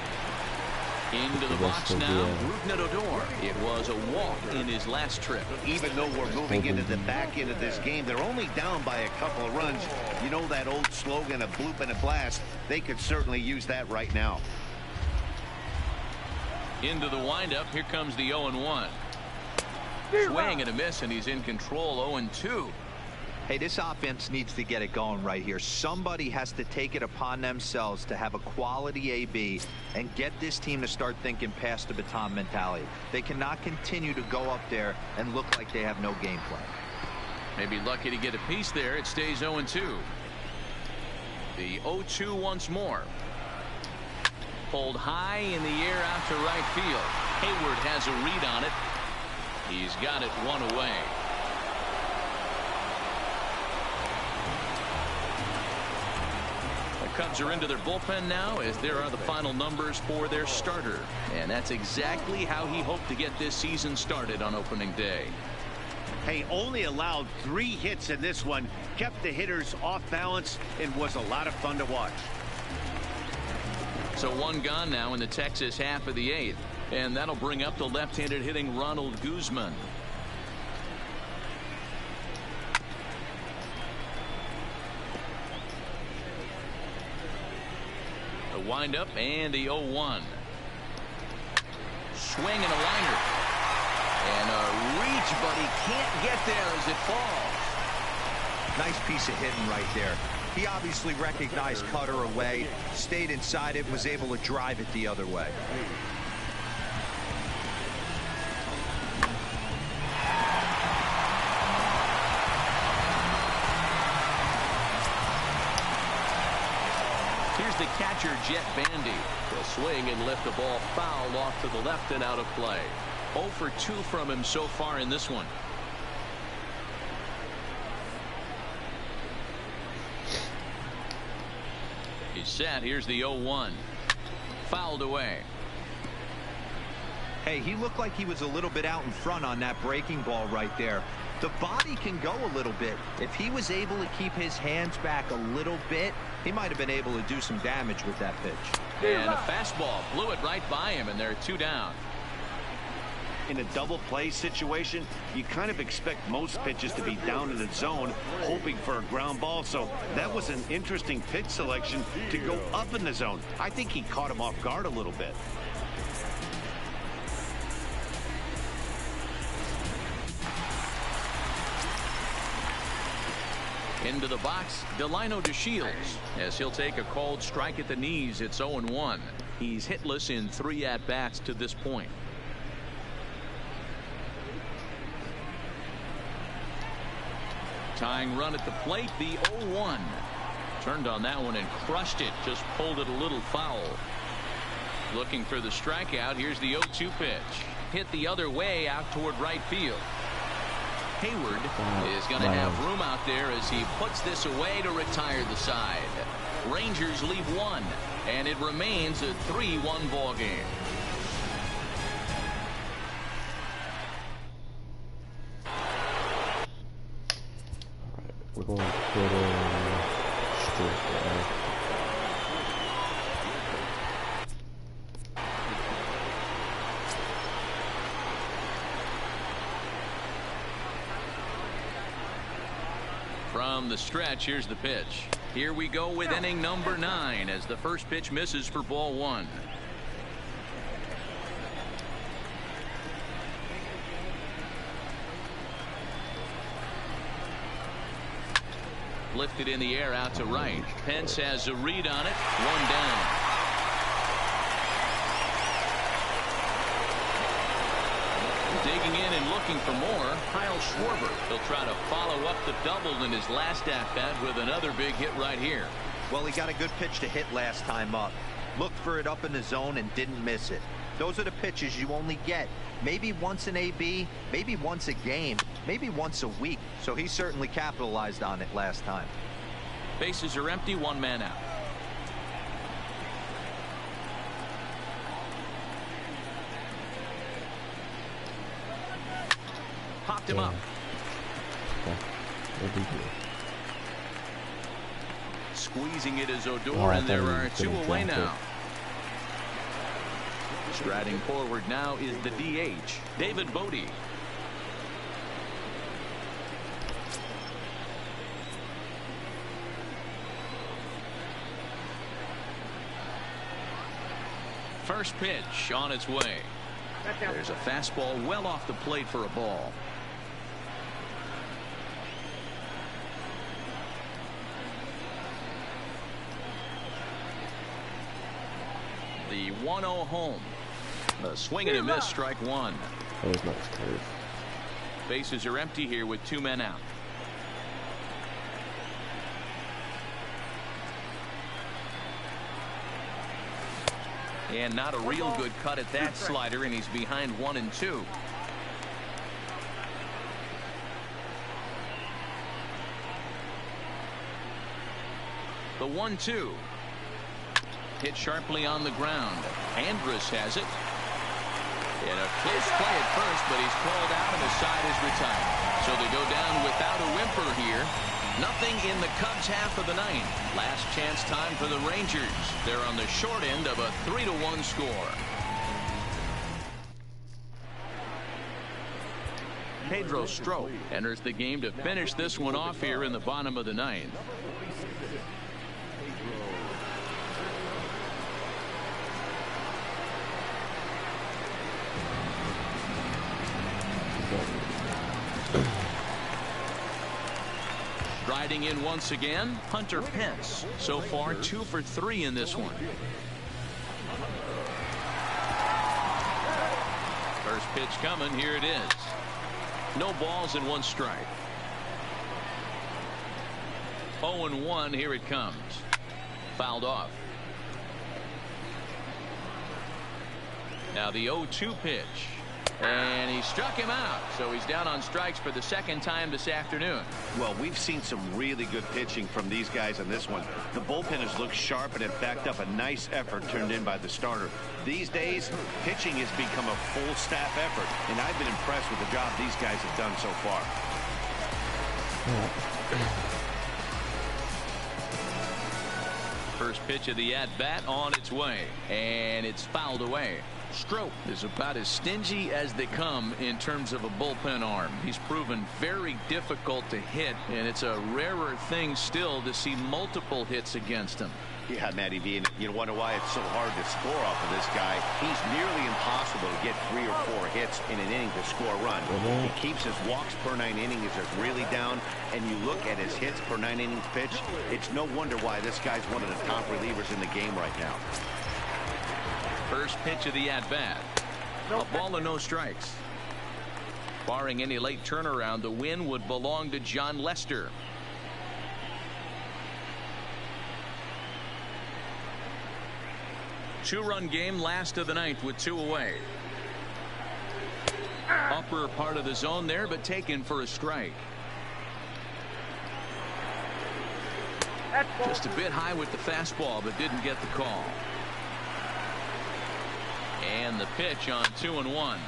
Into the box now, Rougned Odor. It was a walk in his last trip. Even though we're moving into the back end of this game, they're only down by a couple of runs. You know that old slogan, a bloop and a blast. They could certainly use that right now. Into the windup. Here comes the 0-1. Swing and a miss, and he's in control. 0-2. Hey, this offense needs to get it going right here. Somebody has to take it upon themselves to have a quality AB and get this team to start thinking past the baton mentality. They cannot continue to go up there and look like they have no game plan. Maybe lucky to get a piece there. It stays 0-2. The 0-2 once more. Pulled high in the air out to right field. Hayward has a read on it. He's got it one away. Cubs are into their bullpen now, as there are the final numbers for their starter. And that's exactly how he hoped to get this season started on opening day. Hey, only allowed 3 hits in this one, kept the hitters off balance, and was a lot of fun to watch. So 1 gone now in the Texas half of the 8th. And that'll bring up the left-handed hitting Ronald Guzman. Wind up and the 0-1. Swing and a liner. And a reach, but he can't get there as it falls. Nice piece of hitting right there. He obviously recognized cutter away, stayed inside it, was able to drive it the other way. Here's the catcher, Jet Bandy. He'll swing and lift the ball foul off to the left and out of play. 0 for 2 from him so far in this one. He's set. Here's the 0-1. Fouled away. Hey, he looked like he was a little bit out in front on that breaking ball right there. The body can go a little bit. If he was able to keep his hands back a little bit, he might have been able to do some damage with that pitch. And a fastball blew it right by him, and they're 2 down. In a double play situation, you kind of expect most pitches to be down in the zone, hoping for a ground ball. So that was an interesting pitch selection to go up in the zone. I think he caught him off guard a little bit. Into the box, Delino DeShields, as he'll take a called strike at the knees. It's 0-1. He's hitless in 3 at-bats to this point. Tying run at the plate, the 0-1. Turned on that one and crushed it. Just pulled it a little foul. Looking for the strikeout. Here's the 0-2 pitch. Hit the other way out toward right field. Hayward is going to have room out there as he puts this away to retire the side. Rangers leave 1, and it remains a 3-1 ball game. We're going to put in straight. From the stretch, here's the pitch. Here we go with inning number 9 as the first pitch misses for ball 1. Lifted in the air out to right. Pence has a read on it. 1 down. Digging in and looking for more, Kyle Schwarber. He'll try to follow up the double in his last at-bat with another big hit right here. Well, he got a good pitch to hit last time up. Looked for it up in the zone and didn't miss it. Those are the pitches you only get maybe once an AB, maybe once a game, maybe once a week. So he certainly capitalized on it last time. Bases are empty, 1 man out. Popped him up. Squeezing it is Odor, and there are 2 away now. Striding forward now is the DH, David Bote. First pitch on its way. There's a fastball well off the plate for a ball. The 1-0 home. A swing and a miss, strike one. That was nice curve. Bases are empty here with 2 men out. And not a real good cut at that slider, and he's behind 1-2. The 1-2. Hit sharply on the ground. Andrus has it. And a close play at first, but he's called out and the side is retired. So they go down without a whimper here. Nothing in the Cubs half of the ninth. Last chance time for the Rangers. They're on the short end of a 3-1 score. Pedro Strop enters the game to finish this one off here in the bottom of the ninth. Riding in once again, Hunter Pence. So far 2 for 3 in this one. First pitch coming. Here it is. No balls and 1 strike. 0-1. Here it comes. Fouled off. Now the 0-2 pitch. And he struck him out. So he's down on strikes for the second time this afternoon. Well, we've seen some really good pitching from these guys on this one. The bullpen has looked sharp and it backed up a nice effort turned in by the starter. These days, pitching has become a full staff effort, and I've been impressed with the job these guys have done so far. First pitch of the at-bat on its way, and it's fouled away. Strop is about as stingy as they come in terms of a bullpen arm. He's proven very difficult to hit, and it's a rarer thing still to see multiple hits against him. Yeah, Matty V, and you wonder why it's so hard to score off of this guy. He's nearly impossible to get 3 or 4 hits in an inning to score a run. He keeps his walks per 9 innings is really down, and you look at his hits per 9 innings pitch, it's no wonder why this guy's one of the top relievers in the game right now. First pitch of the at-bat. A ball and no strikes. Barring any late turnaround, the win would belong to Jon Lester. Two-run game, last of the ninth with 2 away. Upper part of the zone there, but taken for a strike. Just a bit high with the fastball, but didn't get the call. And the pitch on 2-1.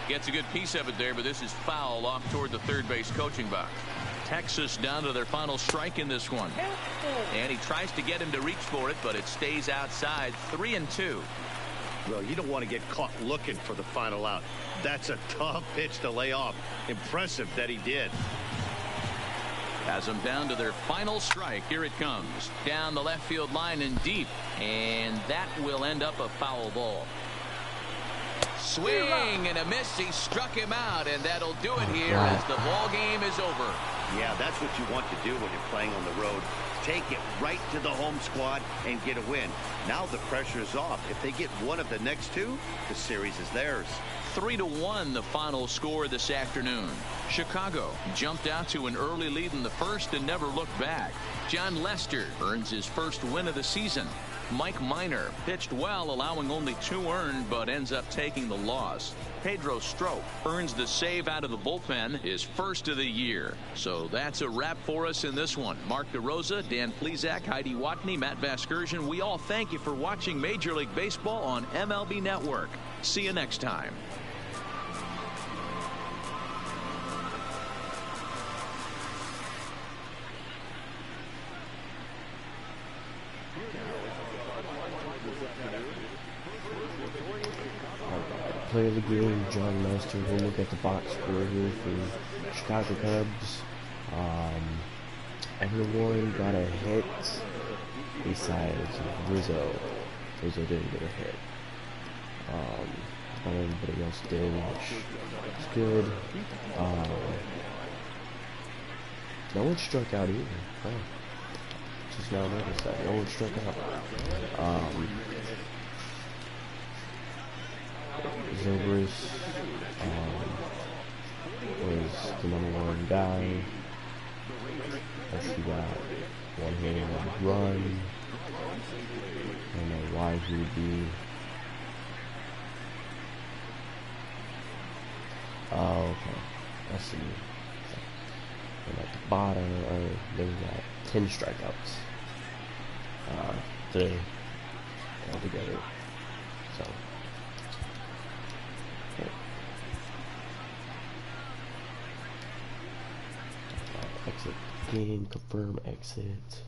Gets a good piece of it there, but this is foul off toward the third base coaching box. Texas down to their final strike in this one. And he tries to get him to reach for it, but it stays outside. 3-2. Well, you don't want to get caught looking for the final out. That's a tough pitch to lay off. Impressive that he did. Has them down to their final strike. Here it comes. Down the left field line and deep. And that will end up a foul ball. Swing and a miss. He struck him out, and that'll do it here as the ball game is over. Yeah, that's what you want to do when you're playing on the road. Take it right to the home squad and get a win. Now the pressure is off. If they get one of the next 2, the series is theirs. 3-1 the final score this afternoon. Chicago jumped out to an early lead in the first and never looked back. Jon Lester earns his first win of the season. Mike Minor pitched well, allowing only 2 earned, but ends up taking the loss. Pedro Strop earns the save out of the bullpen, his first of the year. So that's a wrap for us in this one. Mark DeRosa, Dan Plesac, Heidi Watney, Matt Vasgersian, we all thank you for watching Major League Baseball on MLB Network. See you next time. Player of the game, John Lester. We'll look at the box score here for Chicago Cubs. Everyone got a hit besides Rizzo. Rizzo didn't get a hit. Not everybody else did, which is good. No one struck out either. Oh, just now noticed that. No one struck out. Zobrist was the #1 guy. He got one hit and one run. I don't know why he would be. Oh, okay. I see. And at the bottom, they got 10 strikeouts today altogether. So. Exit game, confirm exit.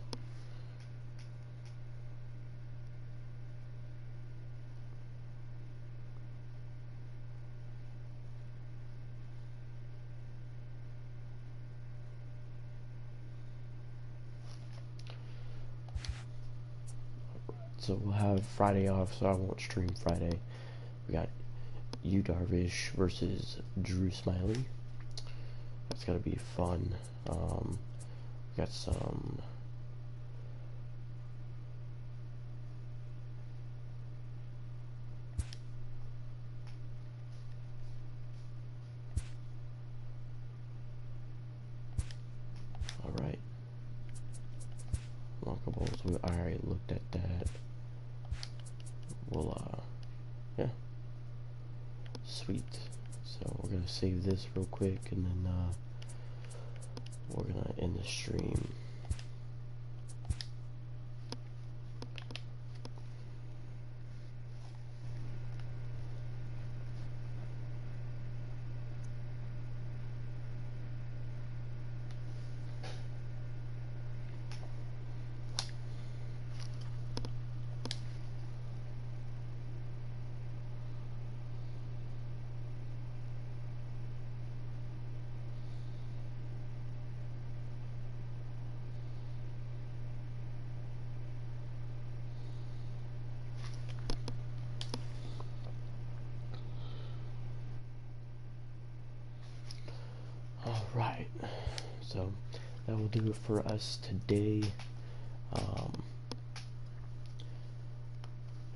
So we'll have Friday off, so I won't stream Friday. We got Yu Darvish versus Drew Smyly. That's gotta be fun. We got some alright. Lockables, we already looked at that. We'll yeah. Sweet. So we're gonna save this real quick and then we're gonna end the stream. Alright, so that will do it for us today.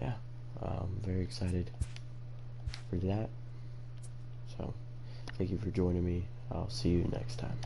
Yeah, I'm very excited for that. So, thank you for joining me. I'll see you next time.